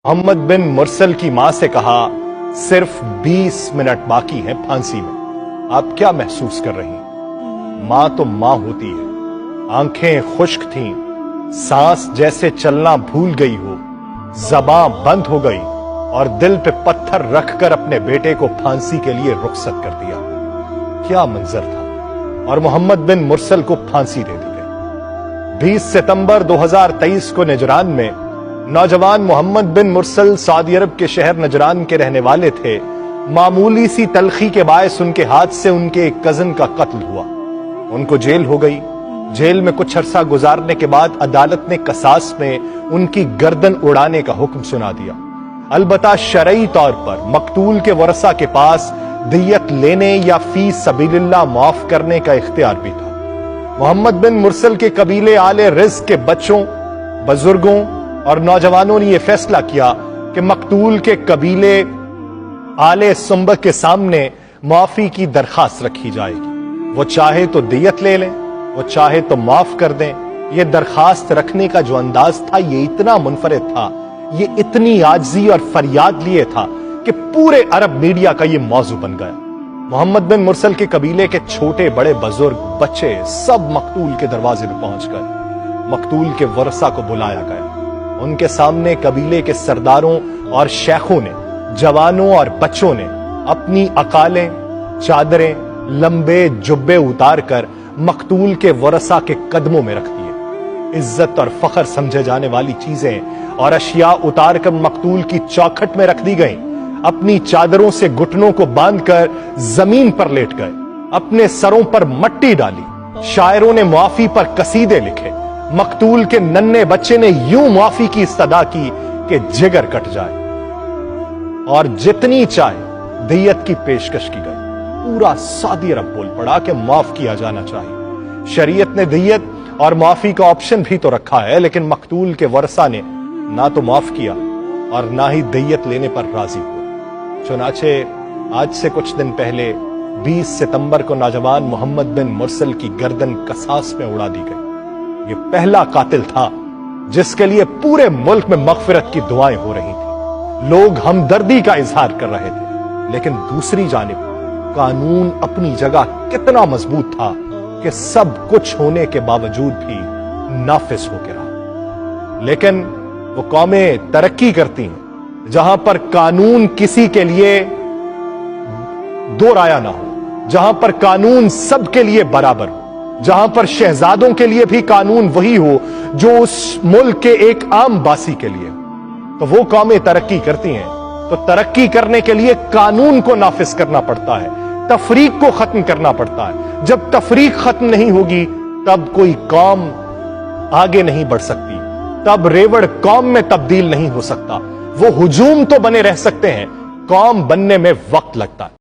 मोहम्मद बिन मुरसल की मां से कहा, सिर्फ 20 मिनट बाकी हैं फांसी में, आप क्या महसूस कर रही? मां तो मां होती है। आंखें खुश्क थीं, सांस जैसे चलना भूल गई हो, ज़बां बंद हो गई और दिल पे पत्थर रखकर अपने बेटे को फांसी के लिए रुखसत कर दिया। क्या मंजर था। और मोहम्मद बिन मुरसल को फांसी दे दी गई। 20 सितंबर 2023 को नजरान में नौजवान मोहम्मद बिन मुरसल सऊदी अरब के शहर नजरान के रहने वाले थे। मामूली सी तलखी के बायस उनके हाथ से उनके एक कजन का कत्ल हुआ। उनको जेल हो गई। जेल में कुछ अरसा गुजारने के बाद अदालत ने कसास में उनकी गर्दन उड़ाने का हुक्म सुना दिया। अलबत्ता शरई तौर पर मकतूल के वरसा के पास दियत लेने या फी सबीलिल्लाह माफ करने का इख्तियार भी था। मोहम्मद बिन मुरसल के कबीले आले रिज़्क के बच्चों, बुजुर्गों और नौजवानों ने यह फैसला किया कि मकतूल के कबीले आले सुंबह के सामने माफी की दरखास्त रखी जाएगी। वो चाहे तो दियत ले लें, वो चाहे तो माफ कर दें। यह दरखास्त रखने का जो अंदाज था ये इतना मुनफरिद था, ये इतनी आजिज़ी और फरियाद लिए था कि पूरे अरब मीडिया का ये मौजू बन गया। मोहम्मद बिन मुरसल के कबीले के छोटे बड़े बुजुर्ग बच्चे सब मकतूल के दरवाजे पे पहुंच गए। मकतूल के वरसा को बुलाया गया। उनके सामने कबीले के सरदारों और शेखों ने, जवानों और बच्चों ने अपनी अकालें, चादरें, लंबे जुब्बे उतार कर मकतूल के वरसा के कदमों में रख दिए। इज्जत और फख्र समझे जाने वाली चीजें और अशिया उतार कर मकतूल की चौखट में रख दी गई। अपनी चादरों से घुटनों को बांधकर जमीन पर लेट गए। अपने सरों पर मट्टी डाली। शायरों ने मुआफी पर कसीदे लिखे। मकतूल के नन्हे बच्चे ने यूं मुआफी की इस्तदा की कि जिगर कट जाए और जितनी चाहे दियत की पेशकश की गई। पूरा सऊदी अरब बोल पड़ा कि माफ किया जाना चाहिए। शरीयत ने दियत और माफी का ऑप्शन भी तो रखा है, लेकिन मकतूल के वरसा ने ना तो माफ किया और ना ही दियत लेने पर राजी हुए। चुनाचे आज से कुछ दिन पहले 20 सितंबर को नौजवान मोहम्मद बिन मुरसल की गर्दन कसास में उड़ा दी गई। ये पहला कातिल था जिसके लिए पूरे मुल्क में मगफिरत की दुआएं हो रही थी। लोग हमदर्दी का इजहार कर रहे थे, लेकिन दूसरी जानिब कानून अपनी जगह कितना मजबूत था कि सब कुछ होने के बावजूद भी नाफिज होकर रहा। लेकिन वो कौमें तरक्की करती हैं जहां पर कानून किसी के लिए दो राया ना हो, जहां पर कानून सबके लिए बराबर हो, जहां पर शहजादों के लिए भी कानून वही हो जो उस मुल्क के एक आम बासी के लिए। तो वो कौमें तरक्की करती हैं, तो तरक्की करने के लिए कानून को नाफिज करना पड़ता है, तफरीक को खत्म करना पड़ता है। जब तफरीक खत्म नहीं होगी तब कोई कौम आगे नहीं बढ़ सकती, तब रेवड़ कौम में तब्दील नहीं हो सकता। वो हुजूम तो बने रह सकते हैं, कौम बनने में वक्त लगता है।